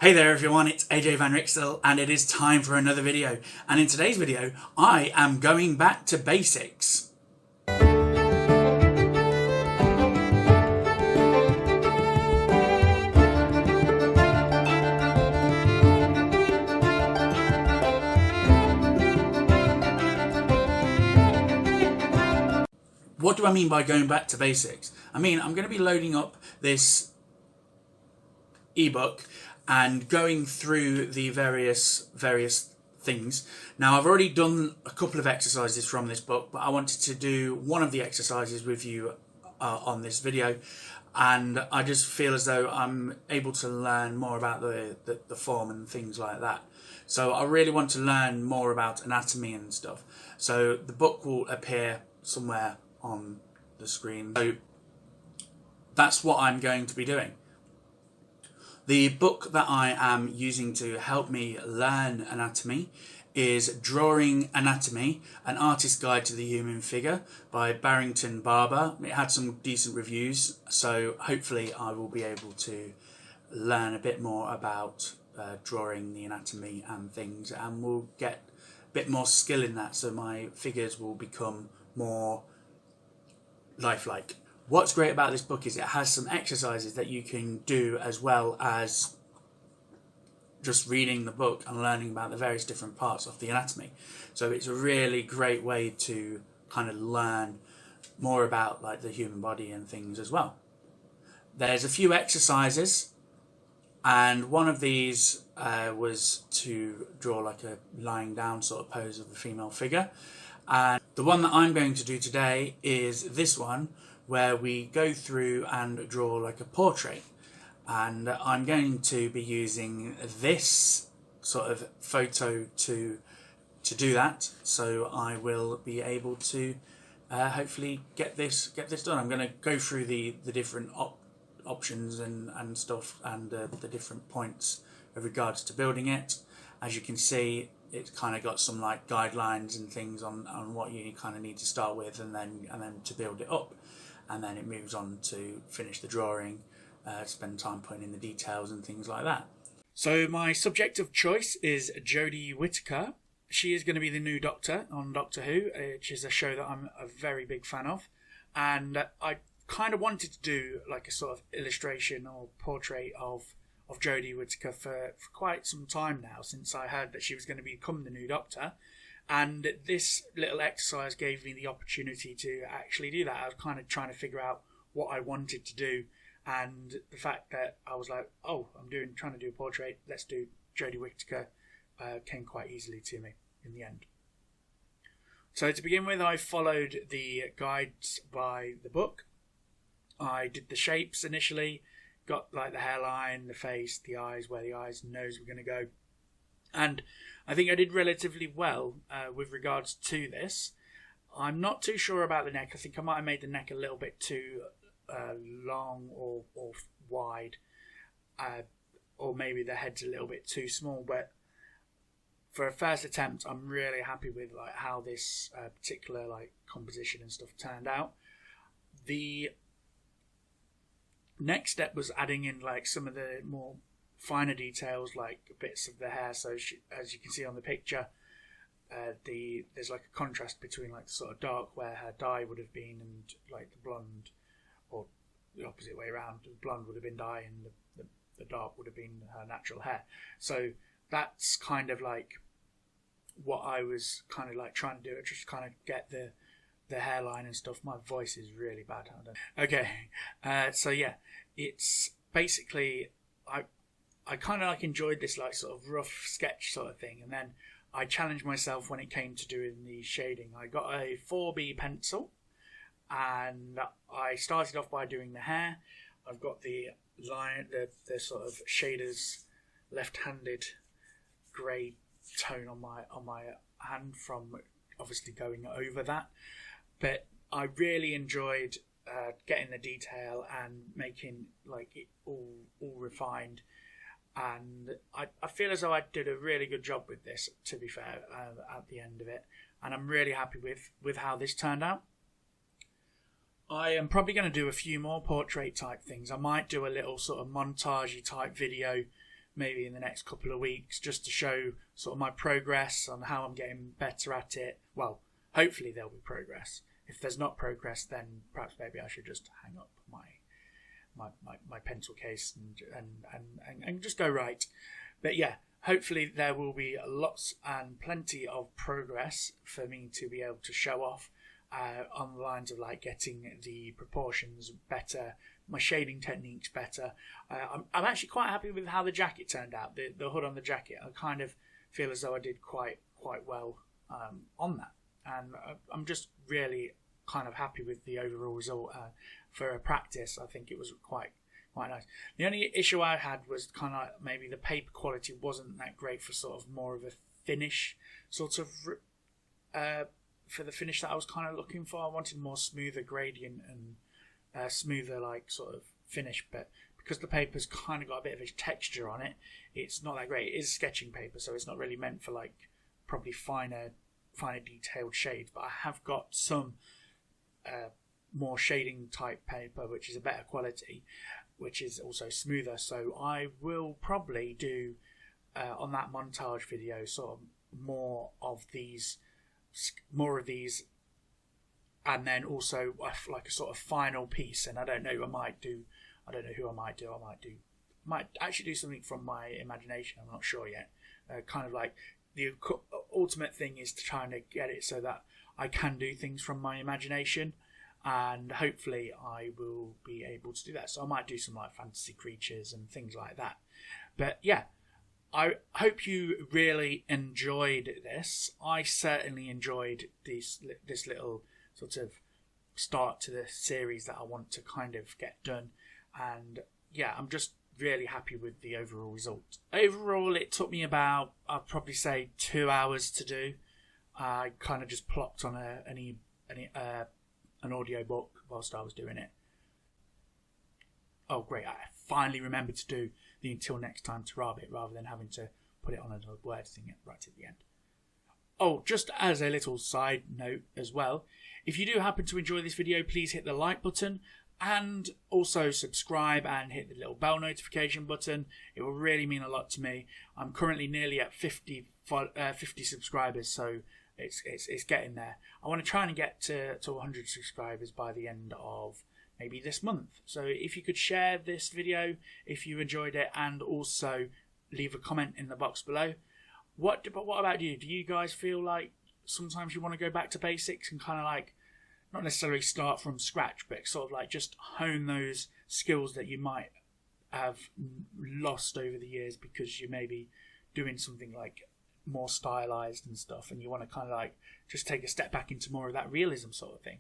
Hey there everyone, it's AJ Van Rixel and it is time for another video. And in today's video, I am going back to basics. What do I mean by going back to basics? I mean, I'm going to be loading up this ebook and going through the various things. Now, I've already done a couple of exercises from this book, but I wanted to do one of the exercises with you on this video, and I just feel as though I'm able to learn more about the form and things like that. So I really want to learn more about anatomy and stuff. So the book will appear somewhere on the screen. So that's what I'm going to be doing. The book that I am using to help me learn anatomy is Drawing Anatomy, An Artist's Guide to the Human Figure by Barrington Barber. It had some decent reviews, so hopefully I will be able to learn a bit more about drawing the anatomy and things, and will get a bit more skill in that, so my figures will become more lifelike. What's great about this book is it has some exercises that you can do as well as just reading the book and learning about the various different parts of the anatomy. So it's a really great way to kind of learn more about like the human body and things as well. There's a few exercises, and one of these was to draw like a lying down sort of pose of a female figure. And the one that I'm going to do today is this one, where we go through and draw like a portrait, and I'm going to be using this sort of photo to do that. So I will be able to hopefully get this done. I'm going to go through the different options and stuff, and the different points with regards to building it. As you can see, it's kind of got some like guidelines and things on what you kind of need to start with, and then to build it up. And then it moves on to finish the drawing, spend time putting in the details and things like that. So my subject of choice is Jodie Whittaker. She is going to be the new Doctor on Doctor Who, which is a show that I'm a very big fan of. And I kind of wanted to do like a sort of illustration or portrait of Jodie Whittaker for quite some time now, since I heard that she was going to become the new Doctor. And this little exercise gave me the opportunity to actually do that. I was kind of trying to figure out what I wanted to do, and the fact that I was like, oh, I'm trying to do a portrait, let's do Jodie Whittaker, came quite easily to me in the end. So to begin with, I followed the guides by the book. I did the shapes initially, got like the hairline, the face, the eyes, where the eyes and nose were going to go. And I think I did relatively well with regards to this. I'm not too sure about the neck. I think I might have made the neck a little bit too long or wide, or maybe the head's a little bit too small. But for a first attempt, I'm really happy with like how this particular like composition and stuff turned out. The next step was adding in like some of the more finer details, like bits of the hair. So as you can see on the picture, there's like a contrast between like the sort of dark where her dye would have been, and like the blonde, or the opposite way around, the blonde would have been dye and the dark would have been her natural hair. So that's kind of like what I was kind of like trying to do, just kind of get the hairline and stuff. My voice is really bad. Okay, so yeah, it's basically I kind of like enjoyed this like sort of rough sketch sort of thing, and then I challenged myself when it came to doing the shading. I got a 4B pencil, and I started off by doing the hair. I've got the line, the sort of shaders, left-handed grey tone on my hand from obviously going over that. But I really enjoyed getting the detail and making like it all refined. And I feel as though I did a really good job with this, to be fair, at the end of it. And I'm really happy with how this turned out. I am probably going to do a few more portrait type things. I might do a little sort of montagey type video maybe in the next couple of weeks, just to show sort of my progress on how I'm getting better at it. Well, hopefully there'll be progress. If there's not progress, then perhaps maybe I should just hang up my pencil case and just go right. But yeah, hopefully there will be lots and plenty of progress for me to be able to show off on the lines of like getting the proportions better, my shading techniques better. I'm actually quite happy with how the jacket turned out, the hood on the jacket. I kind of feel as though I did quite well on that, and I'm just really kind of happy with the overall result. For a practice, I think it was quite nice. The only issue I had was kind of maybe the paper quality wasn't that great for sort of more of a finish sort of for the finish that I was kind of looking for. I wanted more smoother gradient and smoother like sort of finish, but because the paper's kind of got a bit of a texture on it, it's not that great. It is sketching paper, so it's not really meant for like probably finer detailed shades, but I have got some more shading type paper which is a better quality, which is also smoother. So I will probably do on that montage video sort of more of these, and then also like a sort of final piece. And I don't know who I might do. I might actually do something from my imagination. I'm not sure yet. Kind of like the ultimate thing is to try and get it so that I can do things from my imagination, and hopefully I will be able to do that. So I might do some like fantasy creatures and things like that. But yeah, I hope you really enjoyed this. I certainly enjoyed this little sort of start to the series that I want to kind of get done. And yeah, I'm just really happy with the overall result. Overall, it took me about, I'd probably say 2 hours to do. I kind of just plopped on an audio book whilst I was doing it. Oh great, I finally remembered to do the until next time to Rabbit rather than having to put it on a word thing right at the end. Oh, just as a little side note as well, if you do happen to enjoy this video, please hit the like button and also subscribe and hit the little bell notification button. It will really mean a lot to me. I'm currently nearly at 50 subscribers, so it's getting there. I want to try and get to 100 subscribers by the end of maybe this month. So if you could share this video if you enjoyed it, and also leave a comment in the box below. But what about you? Do you guys feel like sometimes you want to go back to basics and kind of like not necessarily start from scratch, but sort of like just hone those skills that you might have lost over the years because you may be doing something like more stylized and stuff, and you want to kind of like just take a step back into more of that realism sort of thing?